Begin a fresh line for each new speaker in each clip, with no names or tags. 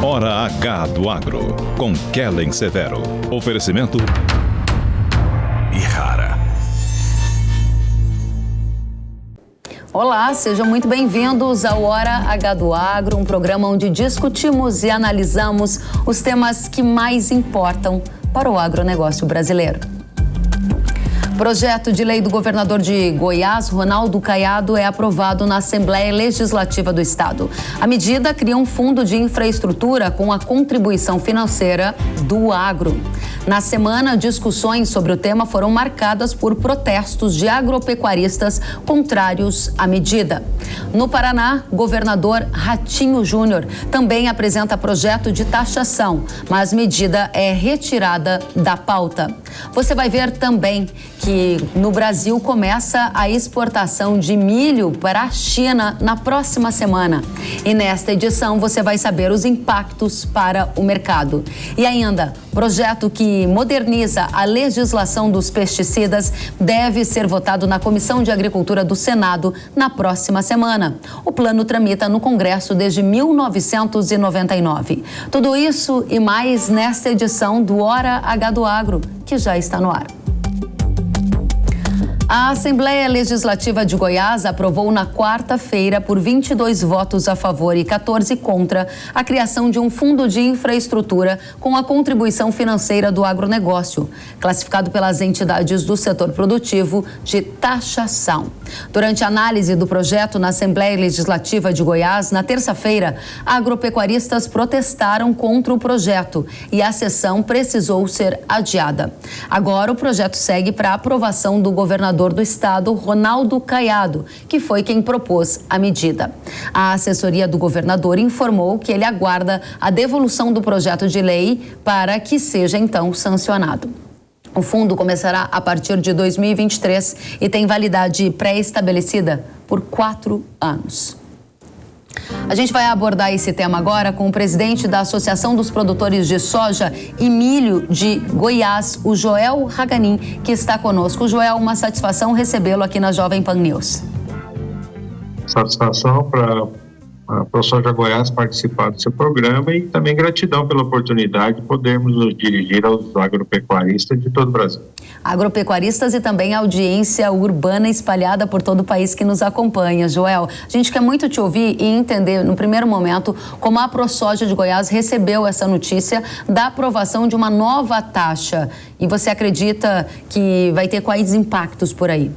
Hora H do Agro, com Kellen Severo. Oferecimento Ihara.
Olá, sejam muito bem-vindos ao Hora H do Agro, um programa onde discutimos e analisamos os temas que mais importam para o agronegócio brasileiro. Projeto de lei do governador de Goiás, Ronaldo Caiado, é aprovado na Assembleia Legislativa do Estado. A medida cria um fundo de infraestrutura com a contribuição financeira do agro. Na semana, discussões sobre o tema foram marcadas por protestos de agropecuaristas contrários à medida. No Paraná, governador Ratinho Júnior também apresenta projeto de taxação, mas medida é retirada da pauta. Você vai ver também que no Brasil começa a exportação de milho para a China na próxima semana. E nesta edição você vai saber os impactos para o mercado. E ainda, projeto que moderniza a legislação dos pesticidas deve ser votado na Comissão de Agricultura do Senado na próxima semana. O plano tramita no Congresso desde 1999. Tudo isso e mais nesta edição do Hora H do Agro, que já está no ar. A Assembleia Legislativa de Goiás aprovou na quarta-feira, por 22 votos a favor e 14 contra, a criação de um fundo de infraestrutura com a contribuição financeira do agronegócio, classificado pelas entidades do setor produtivo de taxação. Durante a análise do projeto na Assembleia Legislativa de Goiás, na terça-feira, agropecuaristas protestaram contra o projeto e a sessão precisou ser adiada. Agora o projeto segue para aprovação do governador do estado, Ronaldo Caiado, que foi quem propôs a medida. A assessoria do governador informou que ele aguarda a devolução do projeto de lei para que seja então sancionado. O fundo começará a partir de 2023 e tem validade pré-estabelecida por 4 anos. A gente vai abordar esse tema agora com o presidente da Associação dos Produtores de Soja e Milho de Goiás, o Joel Haganin, que está conosco. Joel, uma satisfação recebê-lo aqui na Jovem Pan News.
Satisfação para a Soja Goiás participar do seu programa e também gratidão pela oportunidade de podermos nos dirigir aos agropecuaristas de todo o Brasil.
Agropecuaristas e também a audiência urbana espalhada por todo o país que nos acompanha. Joel, a gente quer muito te ouvir e entender, no primeiro momento, como a ProSoja de Goiás recebeu essa notícia da aprovação de uma nova taxa. E você acredita que vai ter quais impactos por aí?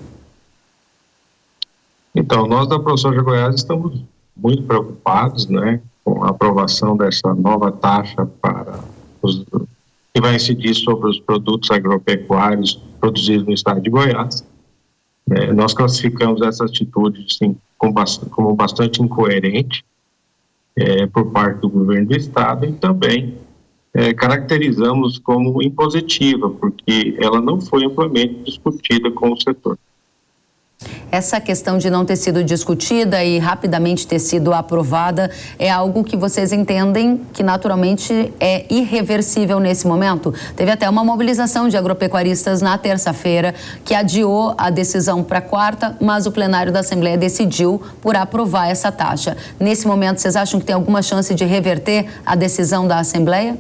Então, nós da ProSoja Goiás estamos muito preocupados, né, com a aprovação dessa nova taxa que vai incidir sobre os produtos agropecuários produzidos no estado de Goiás. Nós classificamos essa atitude sim, como bastante incoerente por parte do governo do estado e também caracterizamos como impositiva, porque ela não foi amplamente discutida com o setor.
Essa questão de não ter sido discutida e rapidamente ter sido aprovada é algo que vocês entendem que naturalmente é irreversível nesse momento? Teve até uma mobilização de agropecuaristas na terça-feira que adiou a decisão para quarta, mas o plenário da Assembleia decidiu por aprovar essa taxa. Nesse momento, vocês acham que tem alguma chance de reverter a decisão da Assembleia?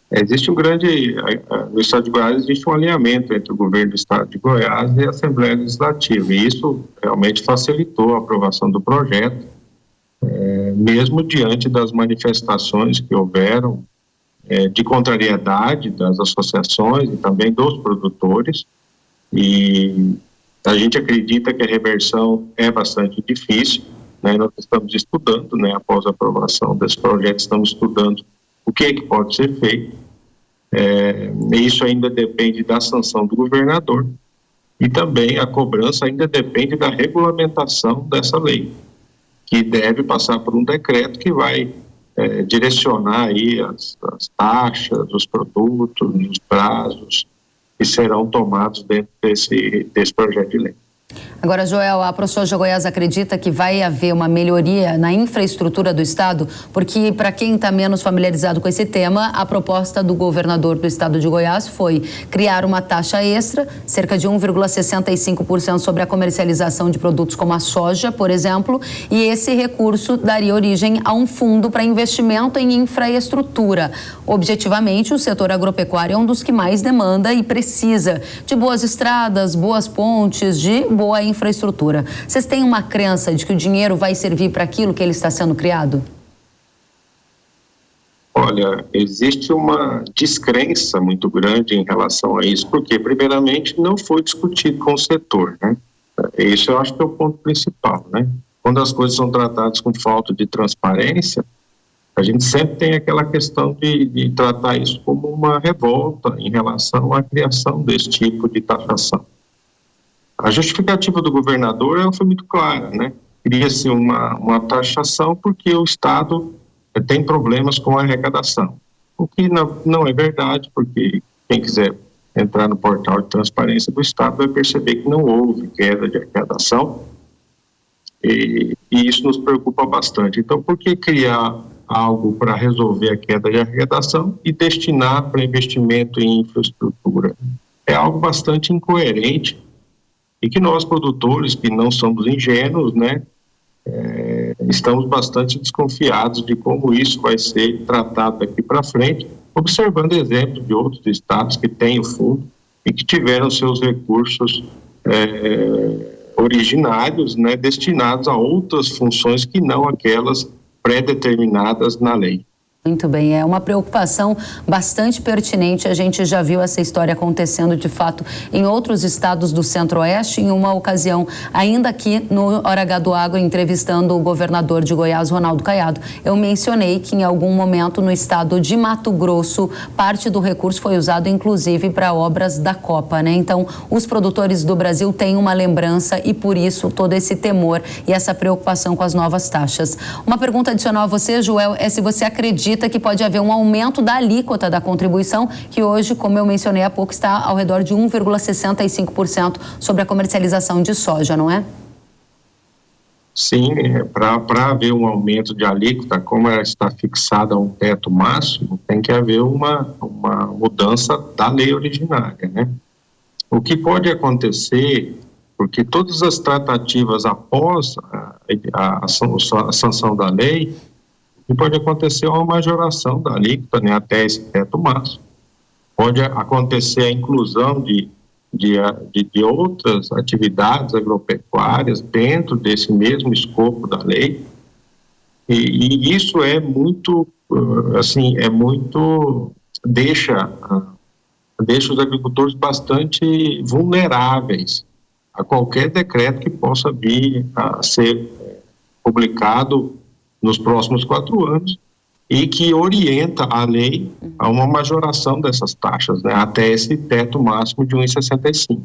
Existe no estado de Goiás existe um alinhamento entre o governo do estado de Goiás e a Assembleia Legislativa, e isso realmente facilitou a aprovação do projeto, mesmo diante das manifestações que houveram de contrariedade das associações e também dos produtores, e a gente acredita que a reversão é bastante difícil, né? Nós estamos estudando, né, após a aprovação desse projeto, estamos estudando o que pode ser feito. Isso ainda depende da sanção do governador e também a cobrança ainda depende da regulamentação dessa lei, que deve passar por um decreto que vai direcionar aí as taxas, os produtos, os prazos que serão tomados dentro desse projeto de lei.
Agora, Joel, a ProSoja Goiás acredita que vai haver uma melhoria na infraestrutura do estado, porque, para quem está menos familiarizado com esse tema, a proposta do governador do estado de Goiás foi criar uma taxa extra, cerca de 1,65% sobre a comercialização de produtos como a soja, por exemplo, e esse recurso daria origem a um fundo para investimento em infraestrutura. Objetivamente, o setor agropecuário é um dos que mais demanda e precisa de boas estradas, boas pontes, de boa infraestrutura. Vocês têm uma crença de que o dinheiro vai servir para aquilo que ele está sendo criado?
Olha, existe uma descrença muito grande em relação a isso, porque, primeiramente, não foi discutido com o setor, né? Esse eu acho que é o ponto principal, né? Quando as coisas são tratadas com falta de transparência, a gente sempre tem aquela questão de tratar isso como uma revolta em relação à criação desse tipo de taxação. A justificativa do governador foi muito clara, né? Cria-se uma taxação porque o Estado tem problemas com a arrecadação. O que não é verdade, porque quem quiser entrar no portal de transparência do Estado vai perceber que não houve queda de arrecadação e isso nos preocupa bastante. Então, por que criar algo para resolver a queda de arrecadação e destinar para investimento em infraestrutura? É algo bastante incoerente e que nós, produtores, que não somos ingênuos, né, estamos bastante desconfiados de como isso vai ser tratado daqui para frente, observando exemplos de outros estados que têm o fundo e que tiveram seus recursos originários, né, destinados a outras funções que não aquelas pré-determinadas na lei.
Muito bem, é uma preocupação bastante pertinente. A gente já viu essa história acontecendo, de fato, em outros estados do Centro-Oeste. Em uma ocasião, ainda aqui no Hora H do Agro, entrevistando o governador de Goiás, Ronaldo Caiado, eu mencionei que em algum momento no estado de Mato Grosso, parte do recurso foi usado, inclusive, para obras da Copa, né? Então, os produtores do Brasil têm uma lembrança e, por isso, todo esse temor e essa preocupação com as novas taxas. Uma pergunta adicional a você, Joel, é se você acredita que pode haver um aumento da alíquota da contribuição, que hoje, como eu mencionei há pouco, está ao redor de 1,65% sobre a comercialização de soja, não é?
Sim, para haver um aumento de alíquota, como ela está fixada a um teto máximo, tem que haver uma mudança da lei originária, né? O que pode acontecer, porque todas as tratativas após a sanção da lei, e pode acontecer uma majoração da alíquota, né, até esse teto máximo. Pode acontecer a inclusão de outras atividades agropecuárias dentro desse mesmo escopo da lei. E isso é muito, deixa os agricultores bastante vulneráveis a qualquer decreto que possa vir a ser publicado nos próximos 4 anos e que orienta a lei a uma majoração dessas taxas, né, até esse teto máximo de 1,65.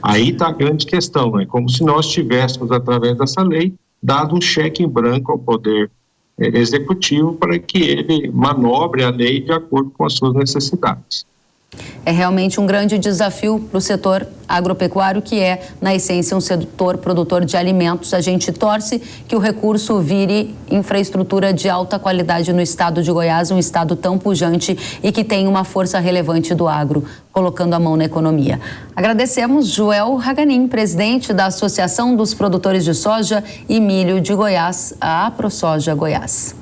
Aí está a grande questão, né, como se nós tivéssemos, através dessa lei, dado um cheque em branco ao Poder Executivo para que ele manobre a lei de acordo com as suas necessidades.
É realmente um grande desafio para o setor agropecuário, que é, na essência, um setor produtor de alimentos. A gente torce que o recurso vire infraestrutura de alta qualidade no estado de Goiás, um estado tão pujante e que tem uma força relevante do agro, colocando a mão na economia. Agradecemos Joel Haganin, presidente da Associação dos Produtores de Soja e Milho de Goiás, a ProSoja Goiás.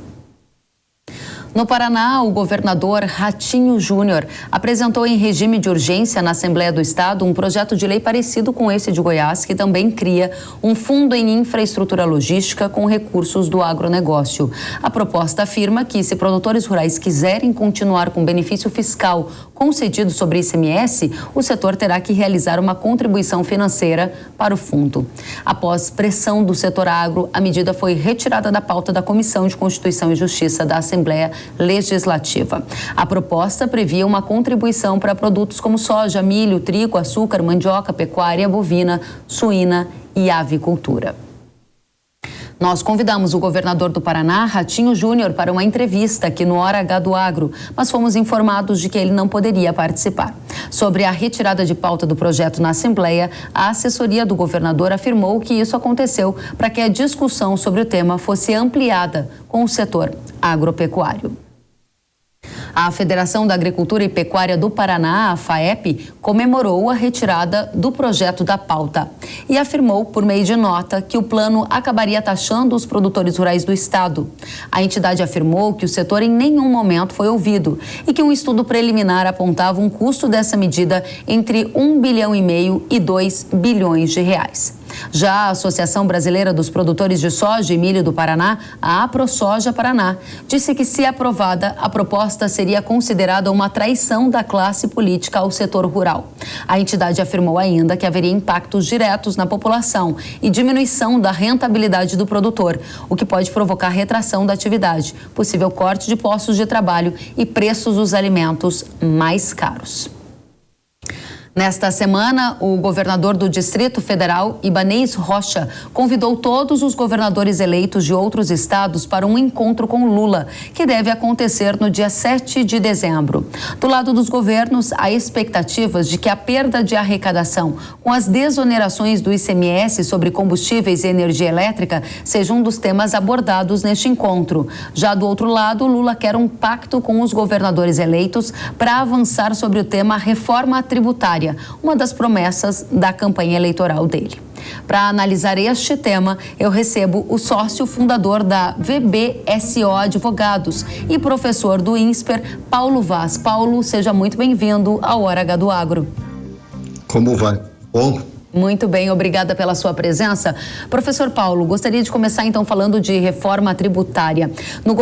No Paraná, o governador Ratinho Júnior apresentou em regime de urgência na Assembleia do Estado um projeto de lei parecido com esse de Goiás, que também cria um fundo em infraestrutura logística com recursos do agronegócio. A proposta afirma que, se produtores rurais quiserem continuar com benefício fiscal concedido sobre ICMS, o setor terá que realizar uma contribuição financeira para o fundo. Após pressão do setor agro, a medida foi retirada da pauta da Comissão de Constituição e Justiça da Assembleia Legislativa. A proposta previa uma contribuição para produtos como soja, milho, trigo, açúcar, mandioca, pecuária, bovina, suína e avicultura. Nós convidamos o governador do Paraná, Ratinho Júnior, para uma entrevista aqui no Hora H do Agro, mas fomos informados de que ele não poderia participar. Sobre a retirada de pauta do projeto na Assembleia, a assessoria do governador afirmou que isso aconteceu para que a discussão sobre o tema fosse ampliada com o setor agropecuário. A Federação da Agricultura e Pecuária do Paraná, a FAEP, comemorou a retirada do projeto da pauta e afirmou, por meio de nota, que o plano acabaria taxando os produtores rurais do estado. A entidade afirmou que o setor em nenhum momento foi ouvido e que um estudo preliminar apontava um custo dessa medida entre 1,5 bilhão e 2 bilhões de reais. Já a Associação Brasileira dos Produtores de Soja e Milho do Paraná, a AproSoja Paraná, disse que, se aprovada, a proposta seria considerada uma traição da classe política ao setor rural. A entidade afirmou ainda que haveria impactos diretos na população e diminuição da rentabilidade do produtor, o que pode provocar retração da atividade, possível corte de postos de trabalho e preços dos alimentos mais caros. Nesta semana, o governador do Distrito Federal, Ibanez Rocha, convidou todos os governadores eleitos de outros estados para um encontro com Lula, que deve acontecer no dia 7 de dezembro. Do lado dos governos, há expectativas de que a perda de arrecadação com as desonerações do ICMS sobre combustíveis e energia elétrica seja um dos temas abordados neste encontro. Já do outro lado, Lula quer um pacto com os governadores eleitos para avançar sobre o tema reforma tributária, uma das promessas da campanha eleitoral dele. Para analisar este tema, eu recebo o sócio fundador da VBSO Advogados e professor do INSPER, Paulo Vaz. Paulo, seja muito bem-vindo ao Hora H do Agro.
Como vai? Bom?
Muito bem, obrigada pela sua presença. Professor Paulo, gostaria de começar então falando de reforma tributária. No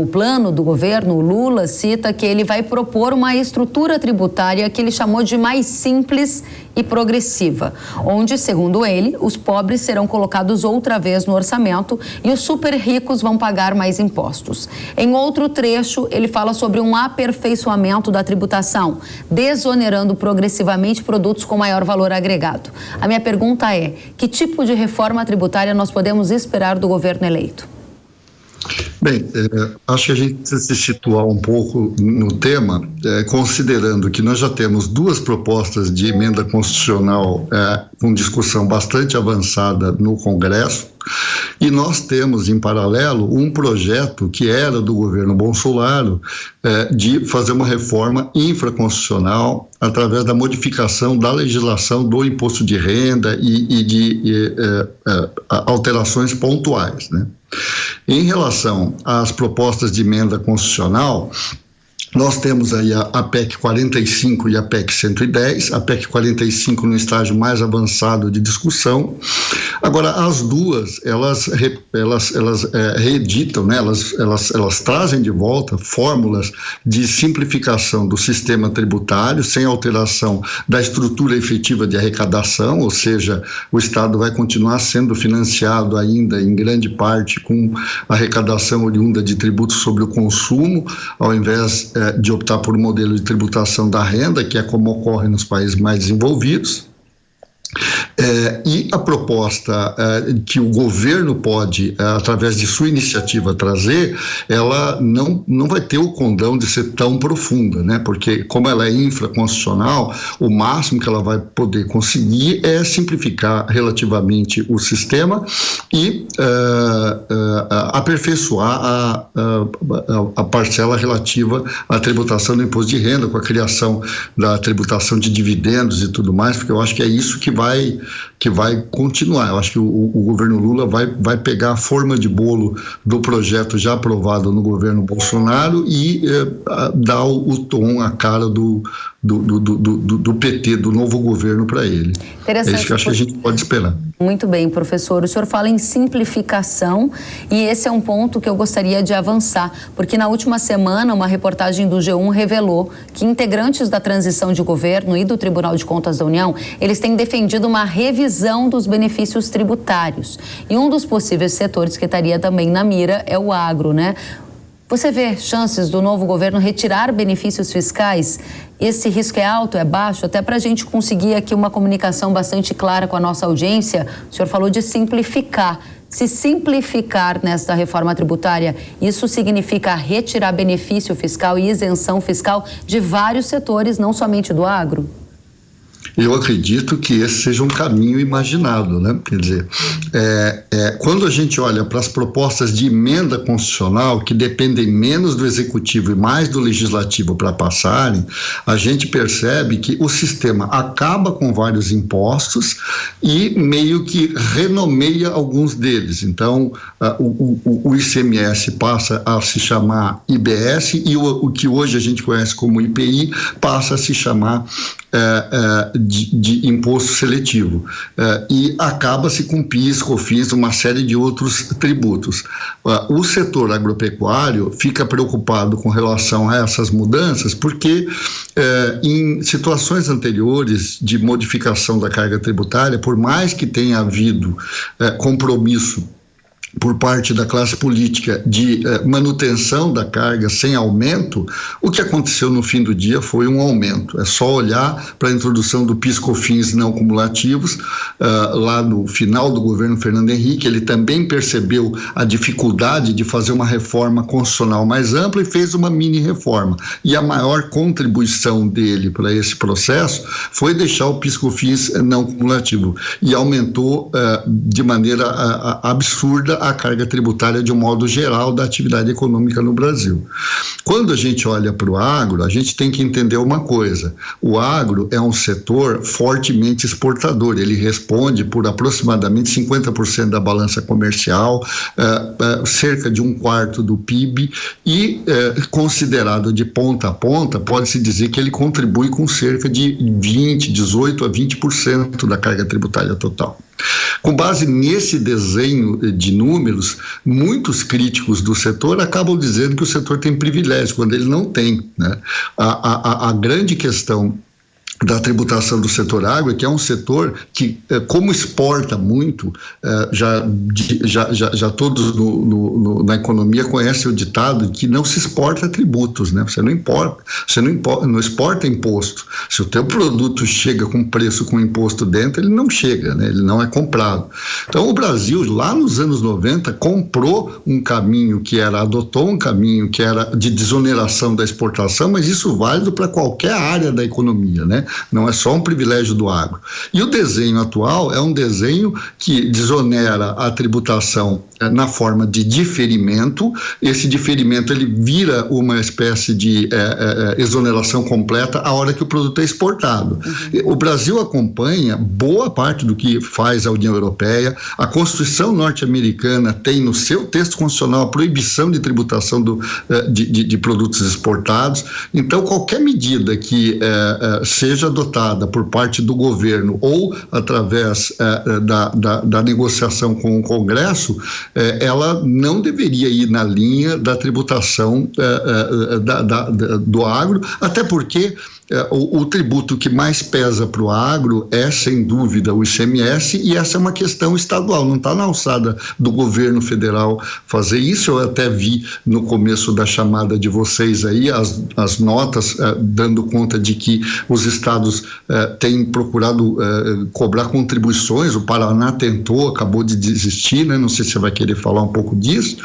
plano do governo, o Lula cita que ele vai propor uma estrutura tributária que ele chamou de mais simples e progressiva, onde, segundo ele, os pobres serão colocados outra vez no orçamento e os super ricos vão pagar mais impostos. Em outro trecho, ele fala sobre um aperfeiçoamento da tributação, desonerando progressivamente produtos com maior valor agregado. A minha pergunta é: que tipo de reforma tributária nós podemos esperar do governo eleito?
Bem, acho que a gente precisa se situar um pouco no tema, considerando que nós já temos duas propostas de emenda constitucional com discussão bastante avançada no Congresso, e nós temos, em paralelo, um projeto que era do governo Bolsonaro de fazer uma reforma infraconstitucional através da modificação da legislação do imposto de renda e de alterações pontuais, né? Em relação às propostas de emenda constitucional, nós temos aí a PEC 45 e a PEC 110, a PEC 45 no estágio mais avançado de discussão. Agora, as duas, elas reeditam, né? Elas trazem de volta fórmulas de simplificação do sistema tributário, sem alteração da estrutura efetiva de arrecadação, ou seja, o Estado vai continuar sendo financiado ainda em grande parte com arrecadação oriunda de tributos sobre o consumo, ao invés de optar por um modelo de tributação da renda, que é como ocorre nos países mais desenvolvidos. E a proposta que o governo pode, através de sua iniciativa, trazer, ela não vai ter o condão de ser tão profunda, né? Porque, como ela é infraconstitucional, o máximo que ela vai poder conseguir é simplificar relativamente o sistema e aperfeiçoar a parcela relativa à tributação do imposto de renda, com a criação da tributação de dividendos e tudo mais, porque eu acho que é isso que vai continuar. Eu acho que o governo Lula vai pegar a forma de bolo do projeto já aprovado no governo Bolsonaro e dar o tom, a cara do PT, do novo governo para ele. É isso que eu acho que a gente pode esperar.
Muito bem, professor. O senhor fala em simplificação e esse é um ponto que eu gostaria de avançar, porque na última semana uma reportagem do G1 revelou que integrantes da transição de governo e do Tribunal de Contas da União, eles têm defendido uma revisão dos benefícios tributários. E um dos possíveis setores que estaria também na mira é o agro, né? Você vê chances do novo governo retirar benefícios fiscais? Esse risco é alto, é baixo? Até para a gente conseguir aqui uma comunicação bastante clara com a nossa audiência, o senhor falou de simplificar. Se simplificar nesta reforma tributária, isso significa retirar benefício fiscal e isenção fiscal de vários setores, não somente do agro?
Eu acredito que esse seja um caminho imaginado, né? Quer dizer, quando a gente olha para as propostas de emenda constitucional, que dependem menos do executivo e mais do legislativo para passarem, a gente percebe que o sistema acaba com vários impostos e meio que renomeia alguns deles. Então, o ICMS passa a se chamar IBS e o que hoje a gente conhece como IPI passa a se chamar de imposto seletivo, e acaba-se com PIS, COFINS, uma série de outros tributos. O setor agropecuário fica preocupado com relação a essas mudanças porque em situações anteriores de modificação da carga tributária, por mais que tenha havido compromisso por parte da classe política de manutenção da carga sem aumento, o que aconteceu no fim do dia foi um aumento. É só olhar para a introdução do PIS/COFINS não cumulativos, lá no final do governo Fernando Henrique. Ele também percebeu a dificuldade de fazer uma reforma constitucional mais ampla e fez uma mini reforma. E a maior contribuição dele para esse processo foi deixar o PIS/COFINS não cumulativo e aumentou de maneira absurda a carga tributária de um modo geral da atividade econômica no Brasil. Quando a gente olha para o agro, a gente tem que entender uma coisa: o agro é um setor fortemente exportador, ele responde por aproximadamente 50% da balança comercial, cerca de 1/4 do PIB e, considerado de ponta a ponta, pode-se dizer que ele contribui com cerca de 18 a 20% da carga tributária total. Com base nesse desenho de números, muitos críticos do setor acabam dizendo que o setor tem privilégio, quando ele não tem, né? A grande questão da tributação do setor agro, que é um setor que, como exporta muito, já todos na economia conhecem o ditado que não se exporta tributos, né? Você não exporta imposto. Se o teu produto chega com preço com imposto dentro, ele não chega, né? Ele não é comprado. Então, o Brasil, lá nos anos 90, adotou um caminho que era de desoneração da exportação, mas isso válido para qualquer área da economia, né? Não é só um privilégio do agro. E o desenho atual é um desenho que desonera a tributação na forma de diferimento. Esse diferimento ele vira uma espécie de exoneração completa a hora que o produto é exportado. O Brasil acompanha boa parte do que faz a União Europeia. A Constituição norte-americana tem no seu texto constitucional a proibição de tributação de produtos exportados. Então, qualquer medida que seja adotada por parte do governo ou através da negociação com o Congresso, ela não deveria ir na linha da tributação do agro, até porque o tributo que mais pesa para o agro é, sem dúvida, o ICMS, e essa é uma questão estadual, não está na alçada do governo federal fazer isso. Eu até vi no começo da chamada de vocês aí as notas dando conta de que os estados têm procurado cobrar contribuições. O Paraná tentou, acabou de desistir, né? Não sei se você vai querer falar um pouco disso,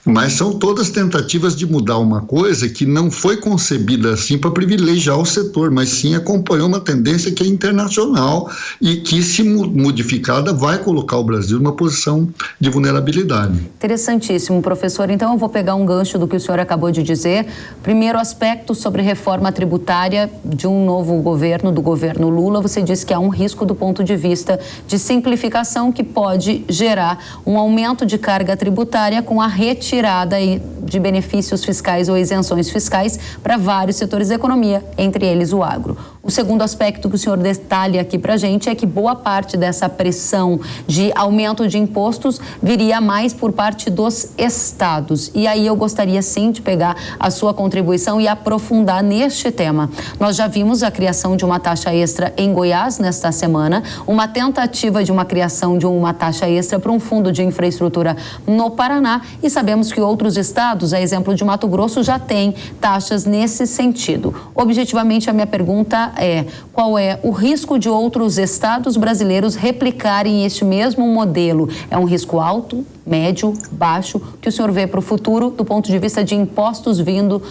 mas são todas tentativas de mudar uma coisa que não foi concebida assim para privilegiar o setor, mas sim acompanhou uma tendência que é internacional e que, se modificada, vai colocar o Brasil numa posição de vulnerabilidade.
Interessantíssimo, professor. Então, eu vou pegar um gancho do que o senhor acabou de dizer. Primeiro aspecto sobre reforma tributária de um novo governo, do governo Lula. Você disse que há um risco do ponto de vista de simplificação que pode gerar um aumento de carga tributária com a retirada de benefícios fiscais ou isenções fiscais para vários setores da economia, entre eles o agro. O segundo aspecto que o senhor detalha aqui para a gente é que boa parte dessa pressão de aumento de impostos viria mais por parte dos estados. E aí eu gostaria sim de pegar a sua contribuição e aprofundar neste tema. Nós já vimos a criação de uma taxa extra em Goiás nesta semana, uma tentativa de uma criação de uma taxa extra para um fundo de infraestrutura no Paraná, e sabemos que outros estados estados, a exemplo de Mato Grosso, já tem taxas nesse sentido. Objetivamente, a minha pergunta é: qual é o risco de outros estados brasileiros replicarem este mesmo modelo? É um risco alto, médio, baixo, que o senhor vê para o futuro do ponto de vista de impostos vindo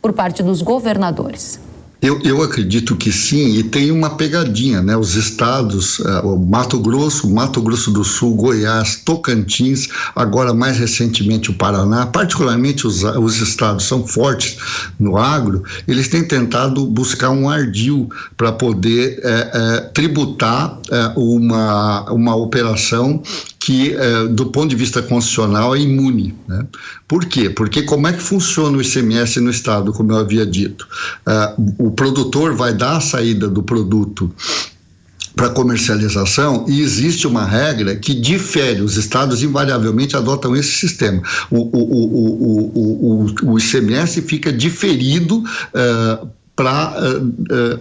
por parte dos governadores?
Eu acredito que sim, e tem uma pegadinha, né? Os estados, o Mato Grosso do Sul, Goiás, Tocantins, agora mais recentemente o Paraná, particularmente os estados são fortes no agro, eles têm tentado buscar um ardil para poder tributar uma operação que, do ponto de vista constitucional, é imune, né? Por quê? Porque como é que funciona o ICMS no estado, como eu havia dito? O produtor vai dar a saída do produto para comercialização e existe uma regra que difere, os estados invariavelmente adotam esse sistema. O ICMS fica diferido para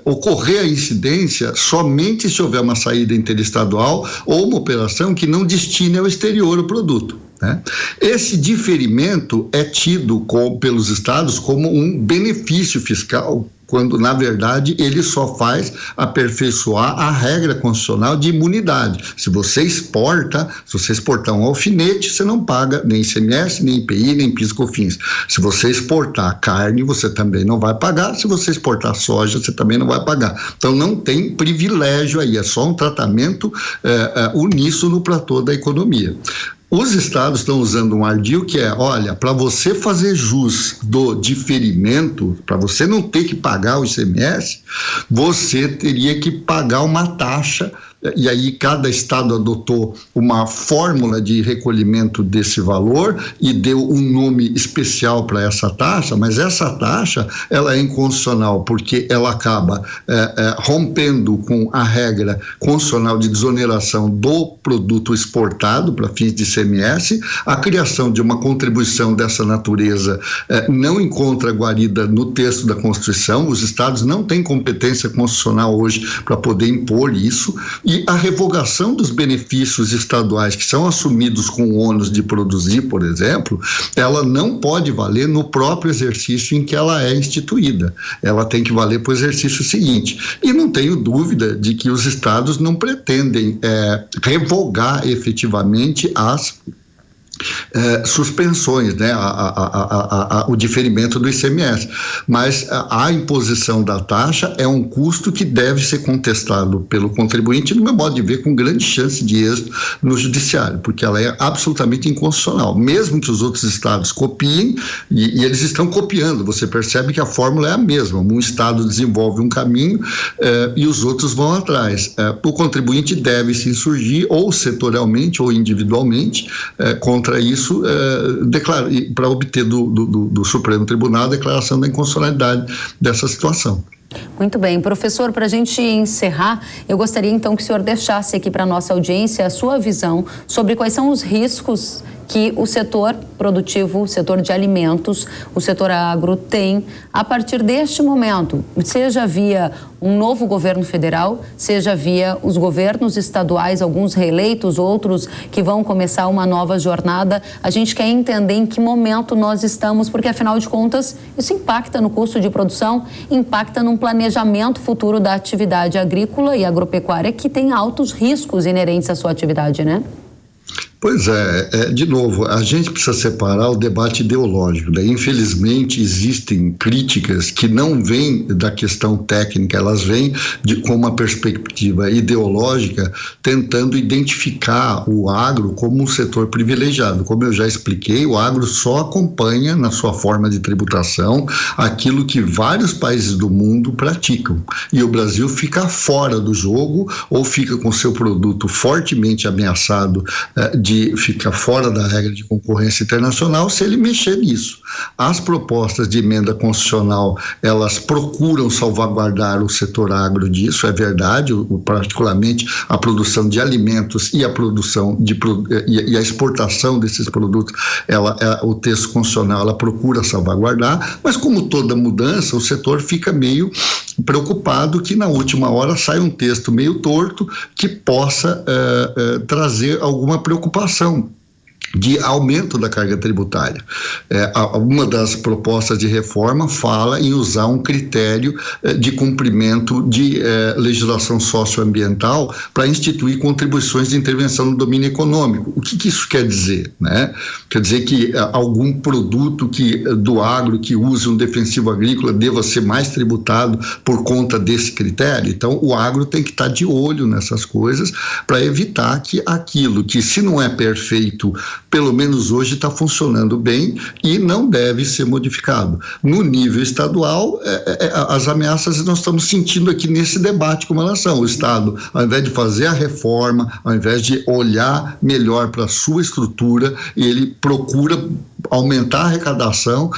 ocorrer a incidência somente se houver uma saída interestadual ou uma operação que não destine ao exterior o produto, né? Esse diferimento é tido pelos estados como um benefício fiscal, quando, na verdade, ele só faz aperfeiçoar a regra constitucional de imunidade. Se você exportar um alfinete, você não paga nem ICMS, nem IPI, nem PIS/COFINS. Se você exportar carne, você também não vai pagar. Se você exportar soja, você também não vai pagar. Então, não tem privilégio aí, é só um tratamento uníssono para toda a economia. Os estados estão usando um ardil que é, olha, para você fazer jus do diferimento, para você não ter que pagar o ICMS, você teria que pagar uma taxa, e aí cada estado adotou uma fórmula de recolhimento desse valor e deu um nome especial para essa taxa, mas essa taxa, ela é inconstitucional, porque ela acaba rompendo com a regra constitucional de desoneração do produto exportado para fins de ICMS. A criação de uma contribuição dessa natureza não encontra guarida no texto da Constituição. Os estados não têm competência constitucional hoje para poder impor isso, e a revogação dos benefícios estaduais que são assumidos com o ônus de produzir, por exemplo, ela não pode valer no próprio exercício em que ela é instituída. Ela tem que valer para o exercício seguinte. E não tenho dúvida de que os estados não pretendem revogar efetivamente as suspensões, né, o diferimento do ICMS, mas a imposição da taxa é um custo que deve ser contestado pelo contribuinte, no meu modo de ver, com grande chance de êxito no judiciário, porque ela é absolutamente inconstitucional, mesmo que os outros estados copiem, e eles estão copiando, você percebe que a fórmula é a mesma, um estado desenvolve um caminho e os outros vão atrás. O contribuinte deve se insurgir ou setorialmente ou individualmente contra isso, para obter do Supremo Tribunal a declaração da inconstitucionalidade dessa situação.
Muito bem. Professor, para a gente encerrar, eu gostaria então que o senhor deixasse aqui para a nossa audiência a sua visão sobre quais são os riscos que o setor produtivo, o setor de alimentos, o setor agro tem a partir deste momento, seja via um novo governo federal, seja via os governos estaduais, alguns reeleitos, outros que vão começar uma nova jornada. A gente quer entender em que momento nós estamos, porque afinal de contas isso impacta no custo de produção, impacta num planejamento futuro da atividade agrícola e agropecuária que tem altos riscos inerentes à sua atividade, né?
Pois de novo, a gente precisa separar o debate ideológico, né? Infelizmente, existem críticas que não vêm da questão técnica, elas vêm com uma perspectiva ideológica, tentando identificar o agro como um setor privilegiado. Como eu já expliquei, o agro só acompanha, na sua forma de tributação, aquilo que vários países do mundo praticam. E o Brasil fica fora do jogo ou fica com seu produto fortemente ameaçado de ficar fora da regra de concorrência internacional se ele mexer nisso. As propostas de emenda constitucional, elas procuram salvaguardar o setor agro disso, é verdade, particularmente a produção de alimentos e a produção e a exportação desses produtos, o texto constitucional, ela procura salvaguardar, mas como toda mudança, o setor fica meio preocupado que na última hora sai um texto meio torto que possa trazer alguma preocupação de aumento da carga tributária. Uma das propostas de reforma fala em usar um critério de cumprimento de legislação socioambiental para instituir contribuições de intervenção no domínio econômico. O que isso quer dizer, né? Quer dizer que algum produto do agro que use um defensivo agrícola deva ser mais tributado por conta desse critério. Então, o agro tem que estar de olho nessas coisas para evitar que aquilo que, se não é perfeito, pelo menos hoje está funcionando bem e não deve ser modificado. No nível estadual, as ameaças nós estamos sentindo aqui nesse debate como elas são. O Estado, ao invés de fazer a reforma, ao invés de olhar melhor para a sua estrutura, ele procura aumentar a arrecadação,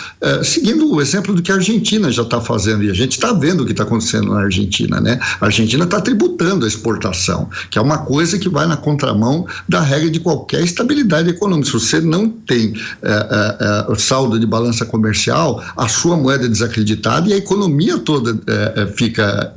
seguindo o exemplo do que a Argentina já está fazendo, e a gente está vendo o que está acontecendo na Argentina, né? A Argentina está tributando a exportação, que é uma coisa que vai na contramão da regra de qualquer estabilidade econômica. Se você não tem saldo de balança comercial, a sua moeda é desacreditada e a economia toda fica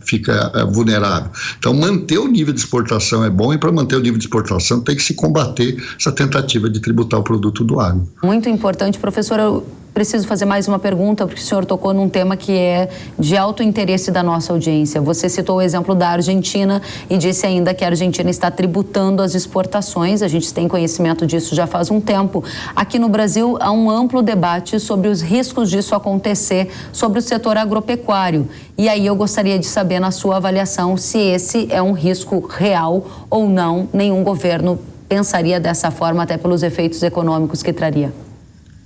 vulnerável. Então, manter o nível de exportação é bom, e para manter o nível de exportação tem que se combater essa tentativa de tributar o produto do agro.
Muito importante. Professor, eu preciso fazer mais uma pergunta, porque o senhor tocou num tema que é de alto interesse da nossa audiência. Você citou o exemplo da Argentina e disse ainda que a Argentina está tributando as exportações. A gente tem conhecimento disso já faz um tempo. Aqui no Brasil, há um amplo debate sobre os riscos disso acontecer sobre o setor agropecuário. E aí eu gostaria de saber, na sua avaliação, se esse é um risco real ou não. Nenhum governo pensaria dessa forma, até pelos efeitos econômicos que traria.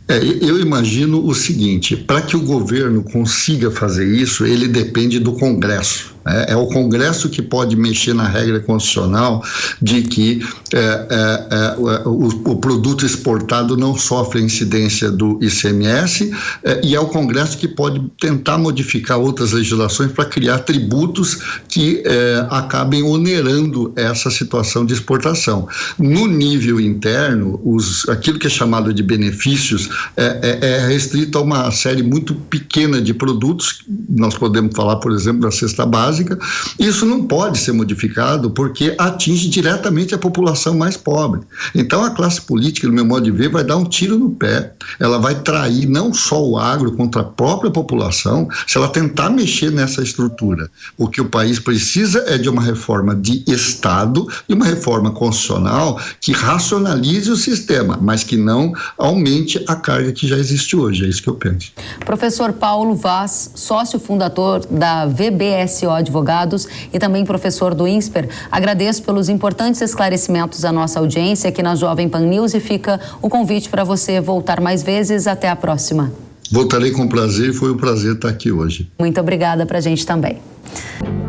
Eu imagino o seguinte: para que o governo consiga fazer isso, ele depende do Congresso. É o Congresso que pode mexer na regra constitucional de que o produto exportado não sofre a incidência do ICMS, e é o Congresso que pode tentar modificar outras legislações para criar tributos que acabem onerando essa situação de exportação. No nível interno, aquilo que é chamado de benefícios é restrito a uma série muito pequena de produtos. Nós podemos falar, por exemplo, da cesta básica. Isso não pode ser modificado porque atinge diretamente a população mais pobre. Então, a classe política, no meu modo de ver, vai dar um tiro no pé. Ela vai trair não só o agro contra a própria população, se ela tentar mexer nessa estrutura. O que o país precisa é de uma reforma de Estado e uma reforma constitucional que racionalize o sistema, mas que não aumente a carga que já existe hoje. É isso que eu penso. Professor
Paulo Vaz, sócio fundador da VBSO Advogados e também professor do INSPER, agradeço pelos importantes esclarecimentos à nossa audiência aqui na Jovem Pan News, e fica o convite para você voltar mais vezes. Até a próxima.
Voltarei com prazer, foi um prazer estar aqui hoje.
Muito obrigada para a gente também.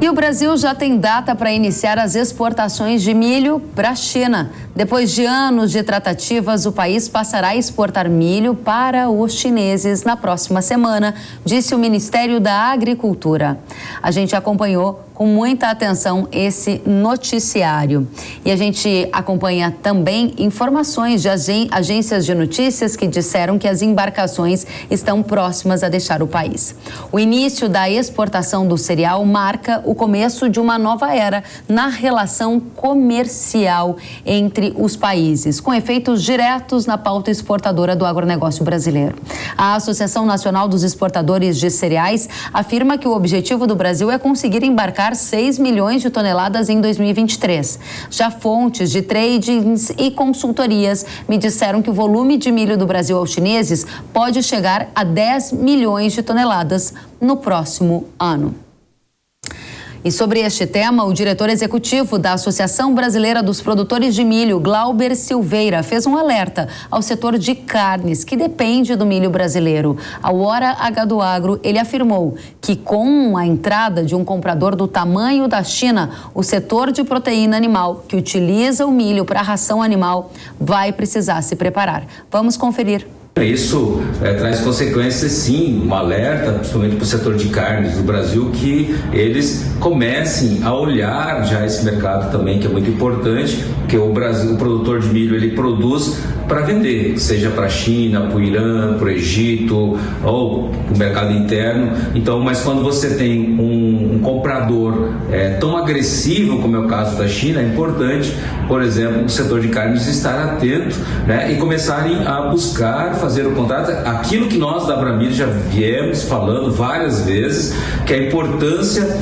E o Brasil já tem data para iniciar as exportações de milho para a China. Depois de anos de tratativas, o país passará a exportar milho para os chineses na próxima semana, disse o Ministério da Agricultura. A gente acompanhou com muita atenção esse noticiário. E a gente acompanha também informações de agências de notícias que disseram que as embarcações estão próximas a deixar o país. O início da exportação do cereal marca o começo de uma nova era na relação comercial entre os países, com efeitos diretos na pauta exportadora do agronegócio brasileiro. A Associação Nacional dos Exportadores de Cereais afirma que o objetivo do Brasil é conseguir embarcar 6 milhões de toneladas em 2023. Já fontes de tradings e consultorias me disseram que o volume de milho do Brasil aos chineses pode chegar a 10 milhões de toneladas no próximo ano. E sobre este tema, o diretor executivo da Associação Brasileira dos Produtores de Milho, Glauber Silveira, fez um alerta ao setor de carnes, que depende do milho brasileiro. Ao Hora H do Agro, ele afirmou que com a entrada de um comprador do tamanho da China, o setor de proteína animal, que utiliza o milho para ração animal, vai precisar se preparar. Vamos conferir.
Isso traz consequências, sim, um alerta, principalmente para o setor de carnes do Brasil, que eles comecem a olhar já esse mercado também, que é muito importante, porque o Brasil, o produtor de milho, ele produz para vender, seja para a China, para o Irã, para o Egito ou para o mercado interno. Então, mas quando você tem um comprador tão agressivo como é o caso da China, é importante, por exemplo, o setor de carnes estar atento, né, e começarem a buscar fazer o contrato, aquilo que nós da Abramilho já viemos falando várias vezes, que é a importância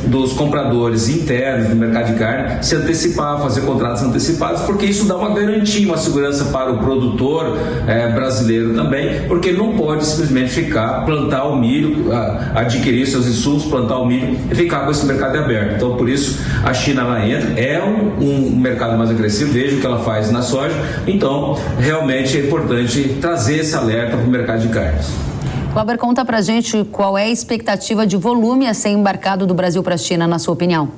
dos compradores internos do mercado de carne se antecipar, fazer contratos antecipados, porque isso dá uma garantia, uma segurança para o produtor brasileiro também, porque ele não pode simplesmente plantar o milho, adquirir seus insumos, plantar o milho e ficar com esse mercado aberto. Então, por isso, a China lá entra, é um mercado mais agressivo, veja o que ela faz na soja, então, realmente é importante trazer esse alerta para o mercado de carnes.
Glauber, conta pra gente qual é a expectativa de volume a ser embarcado do Brasil para a China, na sua opinião.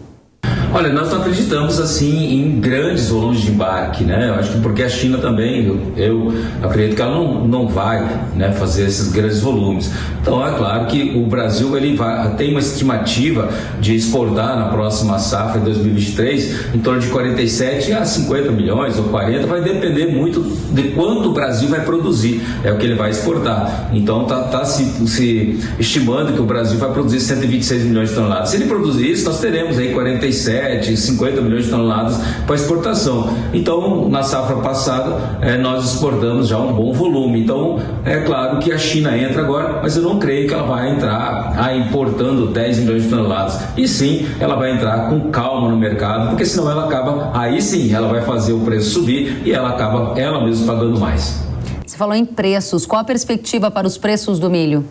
Olha, nós não acreditamos assim em grandes volumes de embarque, né? Eu acho que porque a China também, eu acredito que ela não vai, né, fazer esses grandes volumes. Então é claro que o Brasil tem uma estimativa de exportar na próxima safra de 2023 em torno de 47 a 50 milhões ou 40, vai depender muito de quanto o Brasil vai produzir, é o que ele vai exportar. Então tá se estimando que o Brasil vai produzir 126 milhões de toneladas. Se ele produzir isso, nós teremos aí 47, 50 milhões de toneladas para exportação. Então, na safra passada, nós exportamos já um bom volume. Então, é claro que a China entra agora, mas eu não creio que ela vai entrar importando 10 milhões de toneladas. E sim, ela vai entrar com calma no mercado, porque senão ela acaba, aí sim, ela vai fazer o preço subir e ela acaba ela mesma pagando mais.
Você falou em preços. Qual a perspectiva para os preços do milho?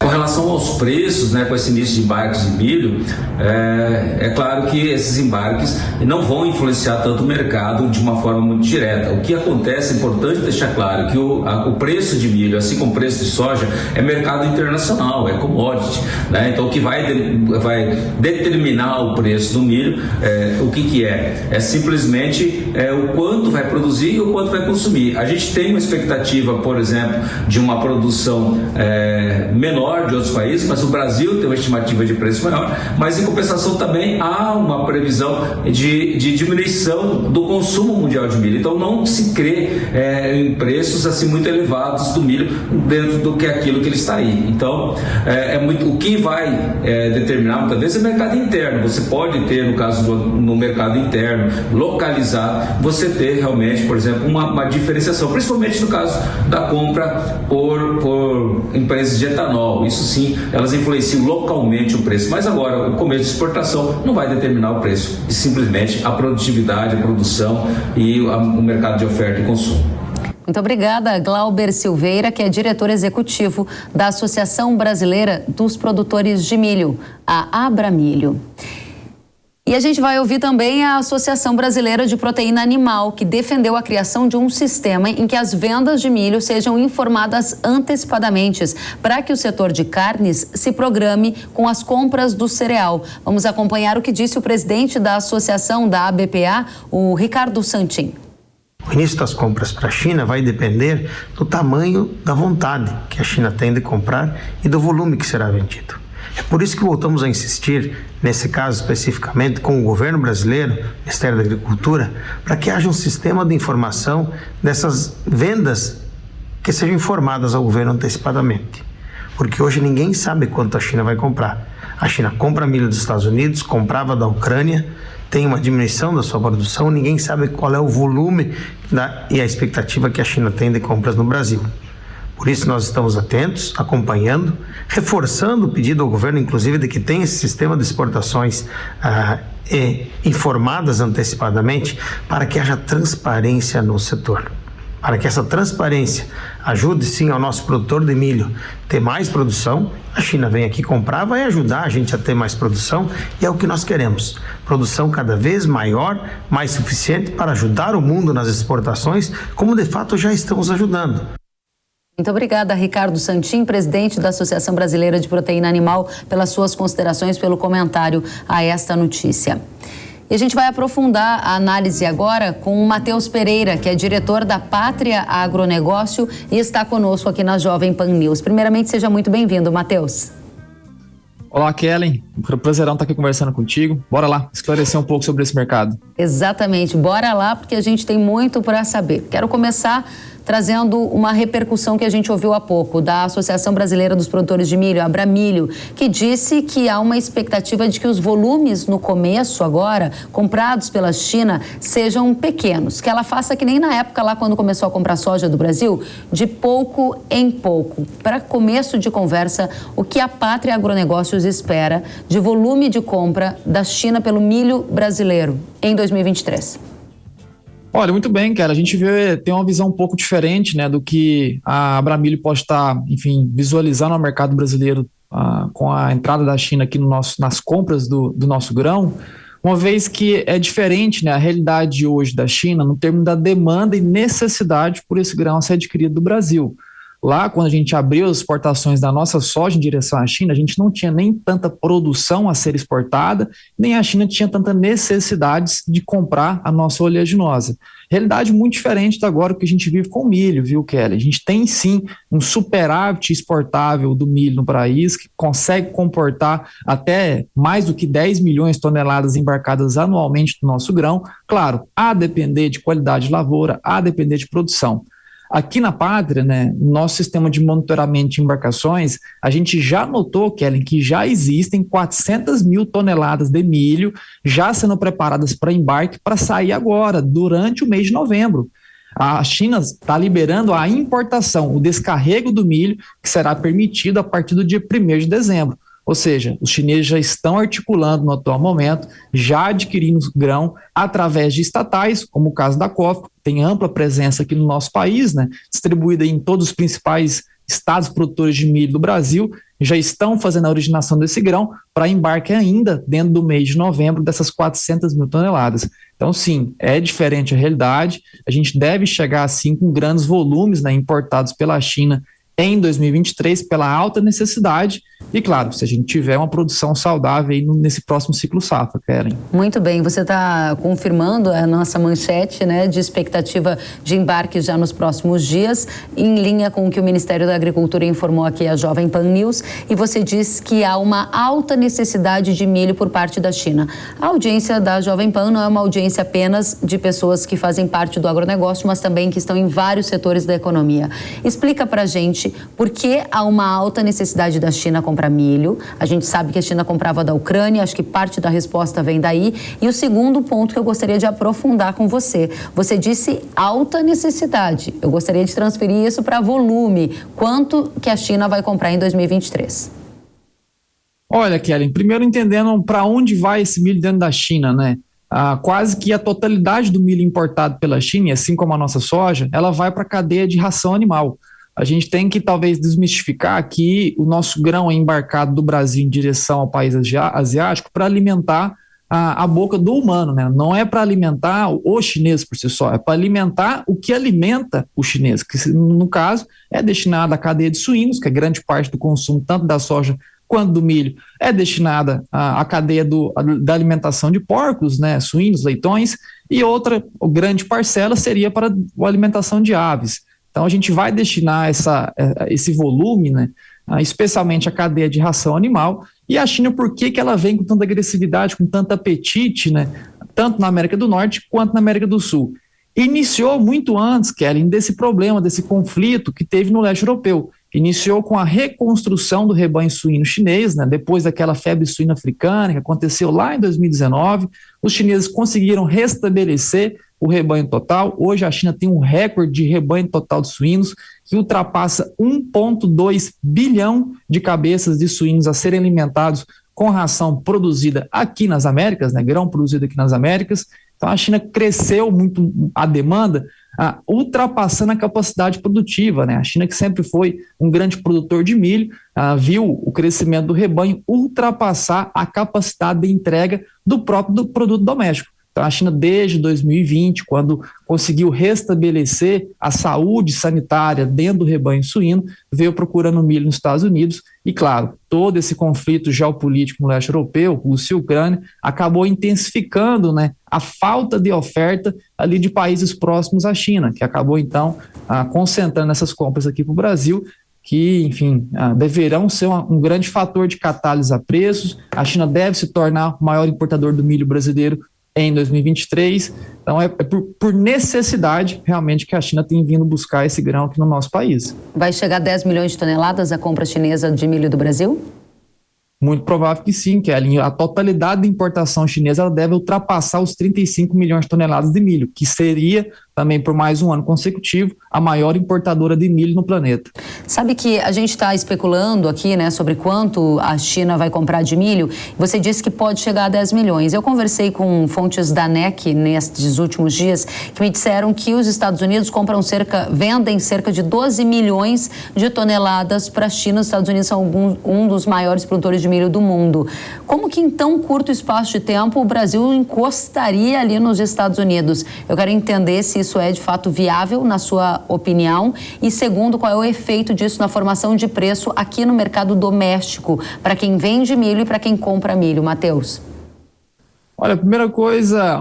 Com relação aos preços, né, com esse início de embarques de milho, é claro que esses embarques não vão influenciar tanto o mercado de uma forma muito direta. O que acontece, é importante deixar claro que o preço de milho, assim como o preço de soja, é mercado internacional, é commodity, né? Então o que vai determinar o preço do milho, o que é? É simplesmente o quanto vai produzir e o quanto vai consumir. A gente tem uma expectativa, por exemplo, de uma produção menor de outros países, mas o Brasil tem uma estimativa de preço maior, mas em compensação também há uma previsão de diminuição do consumo mundial de milho. Então não se crê em preços assim muito elevados do milho dentro do que é aquilo que ele está aí. Então o que vai determinar muitas vezes é o mercado interno. Você pode ter, no caso no mercado interno localizado, você ter realmente, por exemplo, uma diferenciação, principalmente no caso da compra por empresas de etanol. Isso sim, elas influenciam localmente o preço, mas agora o começo de exportação não vai determinar o preço, e simplesmente a produtividade, a produção e o mercado de oferta e consumo.
Muito obrigada, Glauber Silveira, que é diretor executivo da Associação Brasileira dos Produtores de Milho, a Abramilho. E a gente vai ouvir também a Associação Brasileira de Proteína Animal, que defendeu a criação de um sistema em que as vendas de milho sejam informadas antecipadamente, para que o setor de carnes se programe com as compras do cereal. Vamos acompanhar o que disse o presidente da Associação da ABPA, o Ricardo Santin.
O início das compras para a China vai depender do tamanho da vontade que a China tem de comprar e do volume que será vendido. É por isso que voltamos a insistir, nesse caso especificamente, com o governo brasileiro, Ministério da Agricultura, para que haja um sistema de informação dessas vendas que sejam informadas ao governo antecipadamente. Porque hoje ninguém sabe quanto a China vai comprar. A China compra milho dos Estados Unidos, comprava da Ucrânia, tem uma diminuição da sua produção, ninguém sabe qual é o volume e a expectativa que a China tem de compras no Brasil. Por isso nós estamos atentos, acompanhando, reforçando o pedido ao governo, inclusive, de que tenha esse sistema de exportações informadas antecipadamente, para que haja transparência no setor. Para que essa transparência ajude sim ao nosso produtor de milho ter mais produção, a China vem aqui comprar, vai ajudar a gente a ter mais produção, e é o que nós queremos. Produção cada vez maior, mais suficiente para ajudar o mundo nas exportações, como de fato já estamos ajudando.
Muito obrigada, Ricardo Santin, presidente da Associação Brasileira de Proteína Animal, pelas suas considerações, pelo comentário a esta notícia. E a gente vai aprofundar a análise agora com o Matheus Pereira, que é diretor da Pátria Agronegócio e está conosco aqui na Jovem Pan News. Primeiramente, seja muito bem-vindo, Matheus.
Olá, Kellen. Prazerão estar aqui conversando contigo. Bora lá, esclarecer um pouco sobre esse mercado.
Exatamente. Bora lá, porque a gente tem muito para saber. Quero começar trazendo uma repercussão que a gente ouviu há pouco da Associação Brasileira dos Produtores de Milho, a Abramilho, que disse que há uma expectativa de que os volumes no começo agora, comprados pela China, sejam pequenos, que ela faça que nem na época lá quando começou a comprar soja do Brasil, de pouco em pouco. Para começo de conversa, o que a Pátria Agronegócios espera de volume de compra da China pelo milho brasileiro em 2023?
Olha, muito bem, cara. A gente tem uma visão um pouco diferente, né, do que a Abramilho pode estar, enfim, visualizando no mercado brasileiro com a entrada da China aqui nas compras do nosso grão, uma vez que é diferente, né, a realidade hoje da China no termo da demanda e necessidade por esse grão ser adquirido do Brasil. Lá, quando a gente abriu as exportações da nossa soja em direção à China, a gente não tinha nem tanta produção a ser exportada, nem a China tinha tanta necessidade de comprar a nossa oleaginosa. Realidade muito diferente da agora que a gente vive com o milho, viu, Kelly? A gente tem sim um superávit exportável do milho no país, que consegue comportar até mais do que 10 milhões de toneladas embarcadas anualmente do nosso grão. Claro, a depender de qualidade de lavoura, a depender de produção. Aqui na Pátria, né, nosso sistema de monitoramento de embarcações, a gente já notou, Kellen, que já existem 400 mil toneladas de milho já sendo preparadas para embarque para sair agora, durante o mês de novembro. A China está liberando a importação, o descarrego do milho, que será permitido a partir do dia 1º de dezembro. Ou seja, os chineses já estão articulando no atual momento, já adquirindo grão através de estatais, como o caso da COFCO, tem ampla presença aqui no nosso país, né, distribuída em todos os principais estados produtores de milho do Brasil, já estão fazendo a originação desse grão para embarque ainda dentro do mês de novembro dessas 400 mil toneladas. Então, sim, é diferente a realidade, a gente deve chegar assim com grandes volumes, né, importados pela China em 2023 pela alta necessidade e, claro, se a gente tiver uma produção saudável aí nesse próximo ciclo safra, Kellen.
Muito bem, você está confirmando a nossa manchete, né, de expectativa de embarque já nos próximos dias, em linha com o que o Ministério da Agricultura informou aqui a Jovem Pan News, e você diz que há uma alta necessidade de milho por parte da China. A audiência da Jovem Pan não é uma audiência apenas de pessoas que fazem parte do agronegócio, mas também que estão em vários setores da economia. Explica pra gente por que há uma alta necessidade da China comprar milho. A gente sabe que a China comprava da Ucrânia, acho que parte da resposta vem daí. E o segundo ponto que eu gostaria de aprofundar com você. Você disse alta necessidade. Eu gostaria de transferir isso para volume. Quanto que a China vai comprar em 2023?
Olha, Kellen, primeiro entendendo para onde vai esse milho dentro da China, né? Quase que a totalidade do milho importado pela China, assim como a nossa soja, ela vai para a cadeia de ração animal. A gente tem que talvez desmistificar que o nosso grão é embarcado do Brasil em direção ao país asiático para alimentar a boca do humano, né? Não é para alimentar o chinês por si só, é para alimentar o que alimenta o chinês, que no caso é destinado à cadeia de suínos, que é grande parte do consumo tanto da soja quanto do milho, é destinada à cadeia da alimentação de porcos, né? Suínos, leitões, e outra grande parcela seria para a alimentação de aves. Então, a gente vai destinar esse volume, né, especialmente a cadeia de ração animal. E a China, por que ela vem com tanta agressividade, com tanto apetite, né, tanto na América do Norte quanto na América do Sul? Iniciou muito antes, Kellen, desse problema, desse conflito que teve no leste europeu. Iniciou com a reconstrução do rebanho suíno chinês, né, depois daquela febre suína africana que aconteceu lá em 2019. Os chineses conseguiram restabelecer o rebanho total. Hoje a China tem um recorde de rebanho total de suínos que ultrapassa 1,2 bilhão de cabeças de suínos a serem alimentados com ração produzida aqui nas Américas, né, grão produzido aqui nas Américas. Então a China cresceu muito a demanda, ultrapassando a capacidade produtiva, né? A China, que sempre foi um grande produtor de milho, viu o crescimento do rebanho ultrapassar a capacidade de entrega do próprio produto doméstico. Então, a China, desde 2020, quando conseguiu restabelecer a saúde sanitária dentro do rebanho suíno, veio procurando milho nos Estados Unidos e, claro, todo esse conflito geopolítico no leste europeu, Rússia e Ucrânia, acabou intensificando, né, a falta de oferta ali de países próximos à China, que acabou, então, concentrando essas compras aqui para o Brasil, que, enfim, deverão ser um grande fator de catálise a preços. A China deve se tornar o maior importador do milho brasileiro em 2023, então é por necessidade realmente que a China tem vindo buscar esse grão aqui no nosso país.
Vai chegar a 10 milhões de toneladas a compra chinesa de milho do Brasil?
Muito provável que sim, Kelly. A totalidade da importação chinesa ela deve ultrapassar os 35 milhões de toneladas de milho, que seria também por mais um ano consecutivo a maior importadora de milho no planeta.
Sabe que a gente está especulando aqui, né, sobre quanto a China vai comprar de milho. Você disse que pode chegar a 10 milhões. Eu conversei com fontes da ANEC nestes últimos dias que me disseram que os Estados Unidos vendem cerca de 12 milhões de toneladas para a China. Os Estados Unidos são um dos maiores produtores de milho do mundo. Como que em tão curto espaço de tempo o Brasil encostaria ali nos Estados Unidos? Eu quero entender se isso é de fato viável, na sua opinião, e segundo, qual é o efeito disso na formação de preço aqui no mercado doméstico, para quem vende milho e para quem compra milho. Matheus.
Olha, a primeira coisa,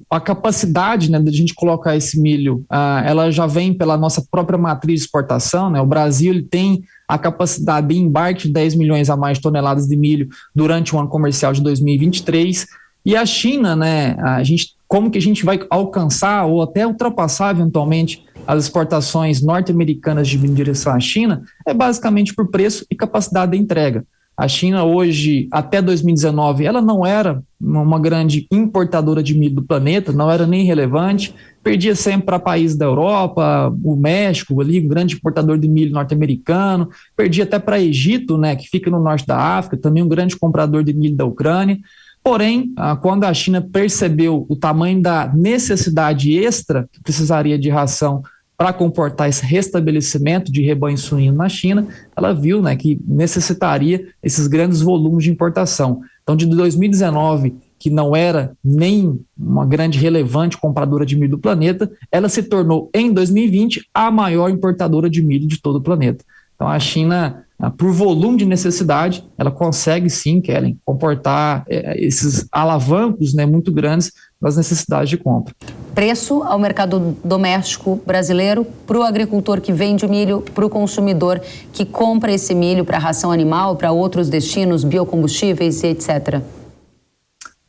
a capacidade, né, de a gente colocar esse milho, ela já vem pela nossa própria matriz de exportação, né? O Brasil ele tem a capacidade de embarque de 10 milhões a mais de toneladas de milho durante o ano comercial de 2023, e a China, né, como que a gente vai alcançar ou até ultrapassar eventualmente as exportações norte-americanas de milho em direção à China, é basicamente por preço e capacidade de entrega. A China hoje, até 2019, ela não era uma grande importadora de milho do planeta, não era nem relevante, perdia sempre para países da Europa, o México, ali, um grande importador de milho norte-americano, perdia até para Egito, né, que fica no norte da África, também um grande comprador de milho da Ucrânia. Porém, quando a China percebeu o tamanho da necessidade extra que precisaria de ração para comportar esse restabelecimento de rebanho suíno na China, ela viu, né, que necessitaria esses grandes volumes de importação. Então, de 2019, que não era nem uma grande relevante compradora de milho do planeta, ela se tornou, em 2020, a maior importadora de milho de todo o planeta. Então, a China, por volume de necessidade, ela consegue sim, Kellen, comportar esses alavancos, né, muito grandes das necessidades de compra.
Preço ao mercado doméstico brasileiro, para o agricultor que vende o milho, para o consumidor que compra esse milho para ração animal, para outros destinos, biocombustíveis e etc.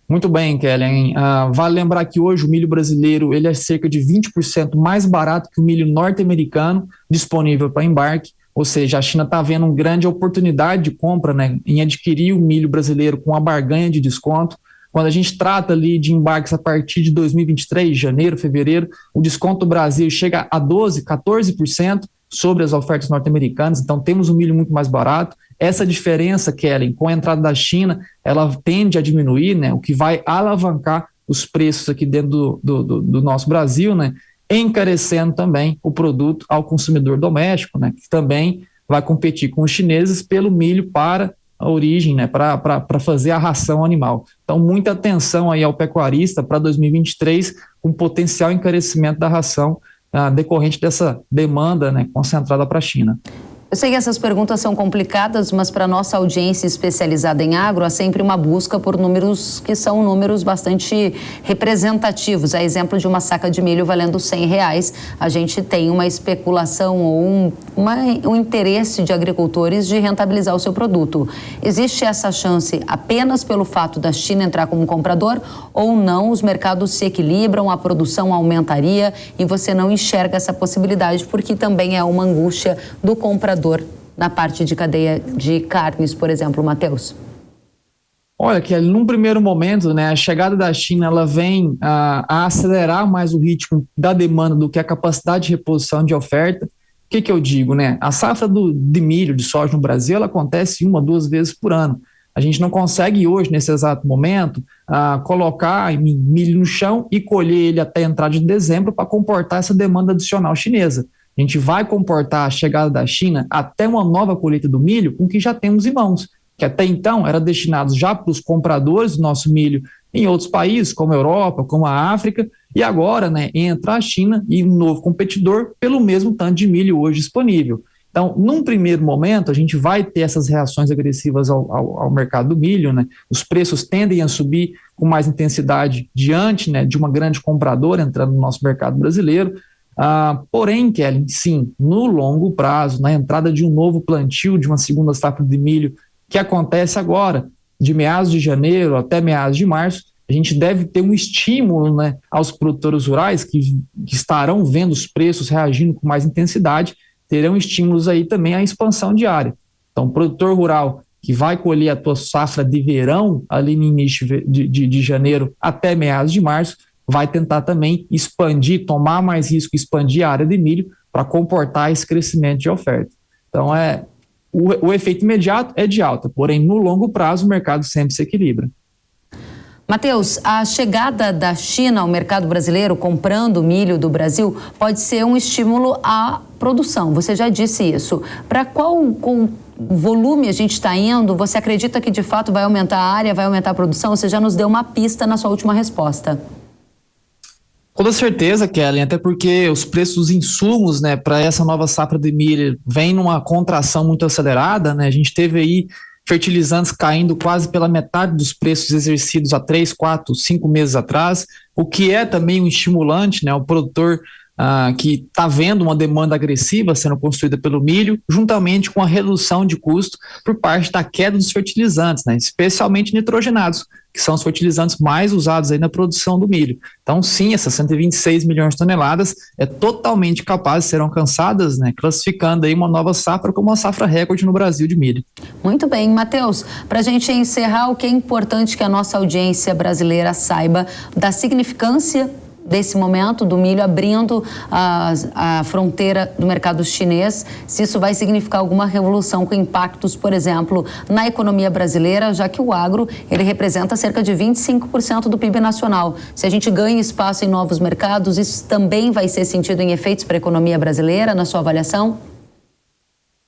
Muito bem, Kellen. Vale lembrar que hoje o milho brasileiro ele é cerca de 20% mais barato que o milho norte-americano disponível para embarque. Ou seja, a China está vendo uma grande oportunidade de compra, né, em adquirir o milho brasileiro com uma barganha de desconto. Quando a gente trata ali de embarques a partir de 2023, janeiro, fevereiro, o desconto do Brasil chega a 12%, 14% sobre as ofertas norte-americanas, então temos um milho muito mais barato. Essa diferença, Kellen, com a entrada da China, ela tende a diminuir, né, o que vai alavancar os preços aqui dentro do nosso Brasil, né, encarecendo também o produto ao consumidor doméstico, né, que também vai competir com os chineses pelo milho para a origem, né, para fazer a ração animal. Então, muita atenção aí ao pecuarista para 2023, com potencial encarecimento da ração decorrente dessa demanda, né, concentrada para a China.
Eu sei que essas perguntas são complicadas, mas para a nossa audiência especializada em agro, há sempre uma busca por números que são números bastante representativos. A exemplo de uma saca de milho valendo R$100, a gente tem uma especulação ou um interesse de agricultores de rentabilizar o seu produto. Existe essa chance apenas pelo fato da China entrar como comprador ou não? Os mercados se equilibram, a produção aumentaria e você não enxerga essa possibilidade porque também é uma angústia do comprador na parte de cadeia de carnes, por exemplo, Matheus?
Olha, que num primeiro momento, né, a chegada da China ela vem a acelerar mais o ritmo da demanda do que a capacidade de reposição de oferta. O que eu digo, né? A safra de milho, de soja no Brasil, ela acontece 1 a 2 vezes por ano. A gente não consegue hoje, nesse exato momento, colocar milho no chão e colher ele até a entrada de dezembro para comportar essa demanda adicional chinesa. A gente vai comportar a chegada da China até uma nova colheita do milho com o que já temos em mãos, que até então era destinado já para os compradores do nosso milho em outros países, como a Europa, como a África, e agora, né, entra a China e um novo competidor pelo mesmo tanto de milho hoje disponível. Então, num primeiro momento, a gente vai ter essas reações agressivas ao mercado do milho, né? Os preços tendem a subir com mais intensidade diante, né, de uma grande compradora entrando no nosso mercado brasileiro. Porém, Kelly, sim, no longo prazo, na entrada de um novo plantio, de uma segunda safra de milho, que acontece agora, de meados de janeiro até meados de março, a gente deve ter um estímulo, né, aos produtores rurais que estarão vendo os preços reagindo com mais intensidade, terão estímulos aí também à expansão de área. Então, o produtor rural que vai colher a tua safra de verão ali no início de janeiro até meados de março, vai tentar também expandir, tomar mais risco, expandir a área de milho para comportar esse crescimento de oferta. Então, o efeito imediato é de alta, porém, no longo prazo, o mercado sempre se equilibra.
Matheus, a chegada da China ao mercado brasileiro comprando milho do Brasil pode ser um estímulo à produção. Você já disse isso. Para qual volume a gente está indo? Você acredita que de fato vai aumentar a área, vai aumentar a produção? Você já nos deu uma pista na sua última resposta.
Com toda certeza, Kelly, até porque os preços dos insumos, né, para essa nova safra de milho vem numa contração muito acelerada, né? A gente teve aí fertilizantes caindo quase pela metade dos preços exercidos há 3, 4, 5 meses atrás, o que é também um estimulante, né? O produtor que está vendo uma demanda agressiva sendo construída pelo milho, juntamente com a redução de custo por parte da queda dos fertilizantes, né? Especialmente nitrogenados, que são os fertilizantes mais usados aí na produção do milho. Então, sim, essas 126 milhões de toneladas é totalmente capaz de ser alcançadas, né, classificando aí uma nova safra como uma safra recorde no Brasil de milho.
Muito bem, Matheus, para a gente encerrar, o que é importante que a nossa audiência brasileira saiba da significância desse momento do milho abrindo a fronteira do mercado chinês, se isso vai significar alguma revolução com impactos, por exemplo, na economia brasileira, já que o agro, ele representa cerca de 25% do PIB nacional. Se a gente ganha espaço em novos mercados, isso também vai ser sentido em efeitos para a economia brasileira, na sua avaliação?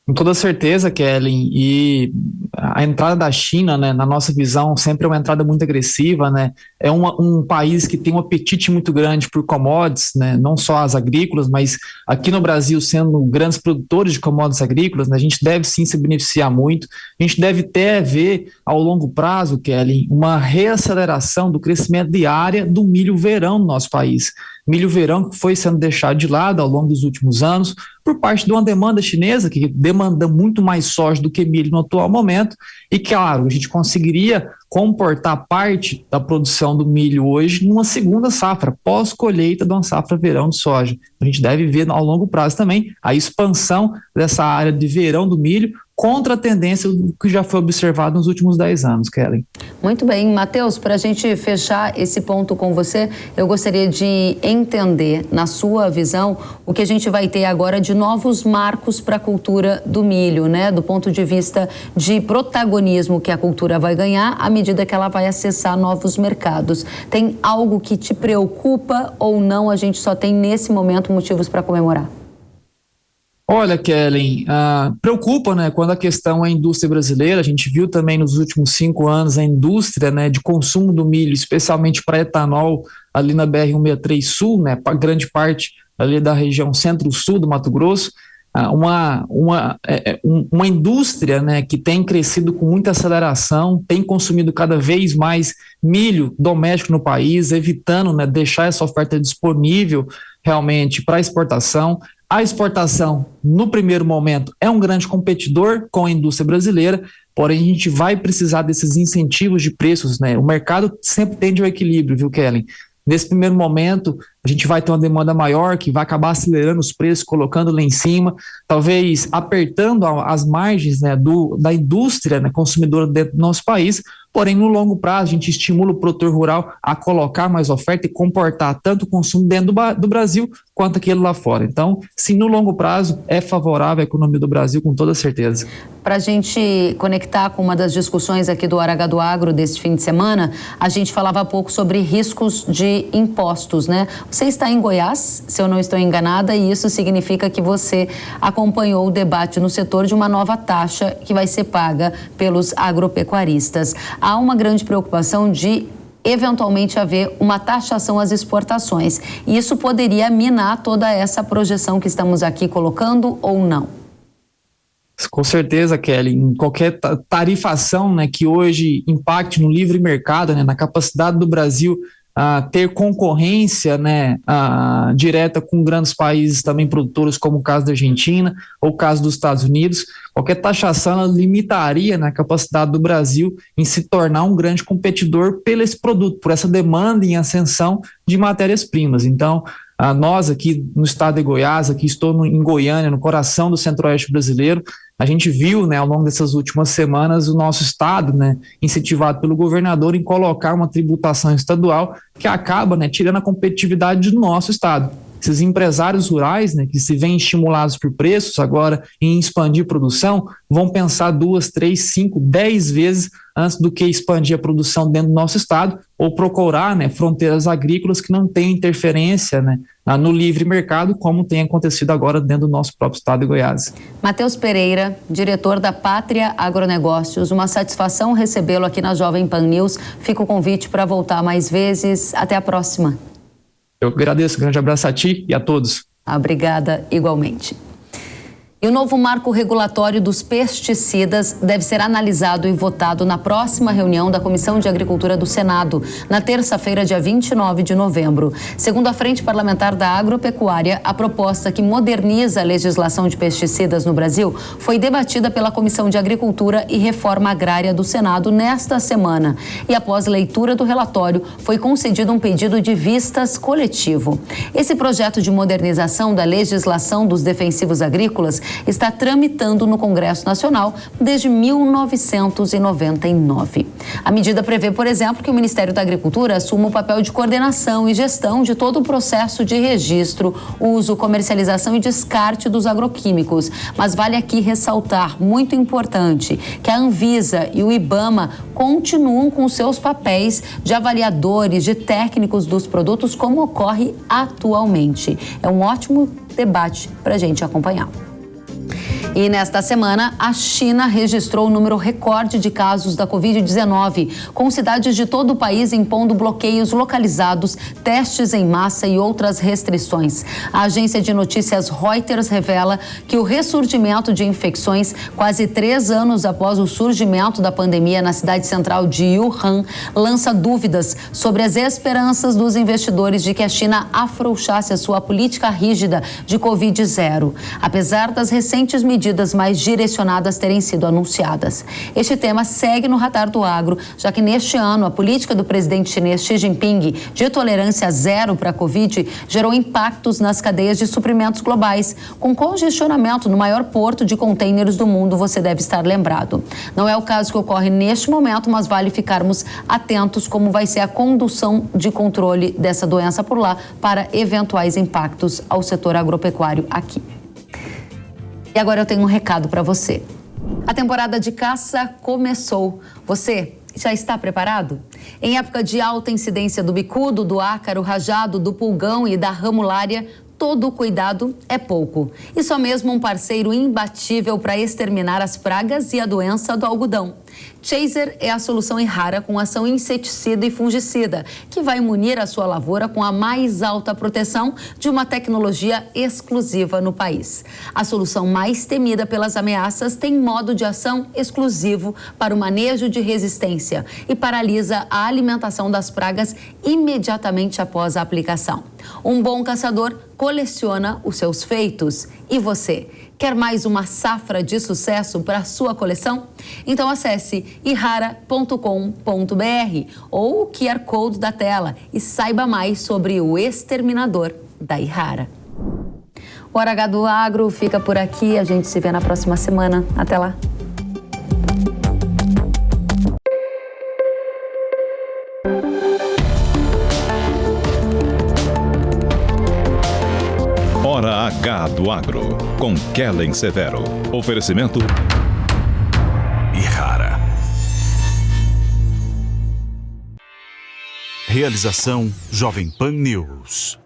Com toda certeza, Kelly, e a entrada da China, né, na nossa visão, sempre é uma entrada muito agressiva, né? É um país que tem um apetite muito grande por commodities, né? Não só as agrícolas, mas aqui no Brasil, sendo grandes produtores de commodities agrícolas, né, a gente deve sim se beneficiar muito. A gente deve até ver ao longo prazo, Kelly, uma reaceleração do crescimento de área do milho verão no nosso país. Milho verão que foi sendo deixado de lado ao longo dos últimos anos por parte de uma demanda chinesa que demanda muito mais soja do que milho no atual momento e, claro, a gente conseguiria comportar parte da produção do milho hoje numa segunda safra, pós-colheita de uma safra verão de soja. A gente deve ver ao longo prazo também a expansão dessa área de verão do milho contra a tendência do que já foi observado nos últimos 10 anos, Kelly.
Muito bem, Matheus, para a gente fechar esse ponto com você, eu gostaria de entender, na sua visão, o que a gente vai ter agora de novos marcos para a cultura do milho, né? Do ponto de vista de protagonismo que a cultura vai ganhar à medida que ela vai acessar novos mercados. Tem algo que te preocupa ou não? A gente só tem nesse momento motivos para comemorar.
Olha, Kelly, preocupa, né, quando a questão é a indústria brasileira. A gente viu também nos últimos 5 anos a indústria, né, de consumo do milho, especialmente para etanol, ali na BR-163 Sul, né, para grande parte ali da região centro-sul do Mato Grosso, uma indústria, né, que tem crescido com muita aceleração, tem consumido cada vez mais milho doméstico no país, evitando, né, deixar essa oferta disponível realmente para exportação. A exportação, no primeiro momento, é um grande competidor com a indústria brasileira, porém a gente vai precisar desses incentivos de preços, né? O mercado sempre tende ao equilíbrio, viu, Kelly? Nesse primeiro momento, a gente vai ter uma demanda maior que vai acabar acelerando os preços, colocando lá em cima, talvez apertando as margens, né, da indústria, né, consumidora dentro do nosso país. Porém, no longo prazo, a gente estimula o produtor rural a colocar mais oferta e comportar tanto o consumo dentro do Brasil quanto aquele lá fora. Então, sim, no longo prazo, é favorável à economia do Brasil, com toda certeza.
Para a gente conectar com uma das discussões aqui do Hora H do Agro desse fim de semana, a gente falava há pouco sobre riscos de impostos, né? Você está em Goiás, se eu não estou enganada, e isso significa que você acompanhou o debate no setor de uma nova taxa que vai ser paga pelos agropecuaristas. Há uma grande preocupação de eventualmente haver uma taxação às exportações. E isso poderia minar toda essa projeção que estamos aqui colocando ou não?
Com certeza, Kelly, em qualquer tarifação, né, que hoje impacte no livre mercado, né, na capacidade do Brasil ter concorrência, né, direta com grandes países também produtores, como o caso da Argentina ou o caso dos Estados Unidos, qualquer taxação ela limitaria, né, a capacidade do Brasil em se tornar um grande competidor pelo esse produto, por essa demanda em ascensão de matérias-primas. Então, nós aqui no estado de Goiás, aqui estou em Goiânia, no coração do centro-oeste brasileiro, a gente viu, né, ao longo dessas últimas semanas o nosso estado, né, incentivado pelo governador em colocar uma tributação estadual que acaba, né, tirando a competitividade do nosso estado. Esses empresários rurais, né, que se veem estimulados por preços agora em expandir produção, vão pensar 2, 3, 5, 10 vezes antes do que expandir a produção dentro do nosso estado ou procurar, né, fronteiras agrícolas que não têm interferência, né, no livre mercado, como tem acontecido agora dentro do nosso próprio estado de Goiás.
Matheus Pereira, diretor da Pátria Agronegócios, uma satisfação recebê-lo aqui na Jovem Pan News. Fica o convite para voltar mais vezes. Até a próxima.
Eu agradeço, um grande abraço a ti e a todos.
Obrigada, igualmente. E o novo marco regulatório dos pesticidas deve ser analisado e votado na próxima reunião da Comissão de Agricultura do Senado, na terça-feira, dia 29 de novembro. Segundo a Frente Parlamentar da Agropecuária, a proposta que moderniza a legislação de pesticidas no Brasil foi debatida pela Comissão de Agricultura e Reforma Agrária do Senado nesta semana. E após leitura do relatório, foi concedido um pedido de vistas coletivo. Esse projeto de modernização da legislação dos defensivos agrícolas está tramitando no Congresso Nacional desde 1999. A medida prevê, por exemplo, que o Ministério da Agricultura assuma o papel de coordenação e gestão de todo o processo de registro, uso, comercialização e descarte dos agroquímicos. Mas vale aqui ressaltar, muito importante, que a Anvisa e o IBAMA continuam com seus papéis de avaliadores, de técnicos dos produtos, como ocorre atualmente. É um ótimo debate para a gente acompanhar. E nesta semana, a China registrou o número recorde de casos da Covid-19, com cidades de todo o país impondo bloqueios localizados, testes em massa e outras restrições. A agência de notícias Reuters revela que o ressurgimento de infecções, quase 3 anos após o surgimento da pandemia na cidade central de Wuhan, lança dúvidas sobre as esperanças dos investidores de que a China afrouxasse a sua política rígida de Covid-0, apesar das recentes medidas mais direcionadas terem sido anunciadas. Este tema segue no radar do agro, já que neste ano a política do presidente chinês Xi Jinping de tolerância zero para a Covid gerou impactos nas cadeias de suprimentos globais, com congestionamento no maior porto de contêineres do mundo, você deve estar lembrado. Não é o caso que ocorre neste momento, mas vale ficarmos atentos como vai ser a condução de controle dessa doença por lá para eventuais impactos ao setor agropecuário aqui. E agora eu tenho um recado para você. A temporada de caça começou. Você já está preparado? Em época de alta incidência do bicudo, do ácaro, rajado, do pulgão e da ramulária, todo cuidado é pouco. E só mesmo um parceiro imbatível para exterminar as pragas e a doença do algodão. Chaser é a solução Yara com ação inseticida e fungicida, que vai munir a sua lavoura com a mais alta proteção de uma tecnologia exclusiva no país. A solução mais temida pelas ameaças tem modo de ação exclusivo para o manejo de resistência e paralisa a alimentação das pragas imediatamente após a aplicação. Um bom caçador coleciona os seus feitos. E você? Quer mais uma safra de sucesso para a sua coleção? Então acesse yara.com.br ou o QR Code da tela e saiba mais sobre o exterminador da Yara. O Hora H do Agro fica por aqui. A gente se vê na próxima semana. Até lá.
Hora H do Agro, com Kellen Severo. Oferecimento
Yara. Realização Jovem Pan News.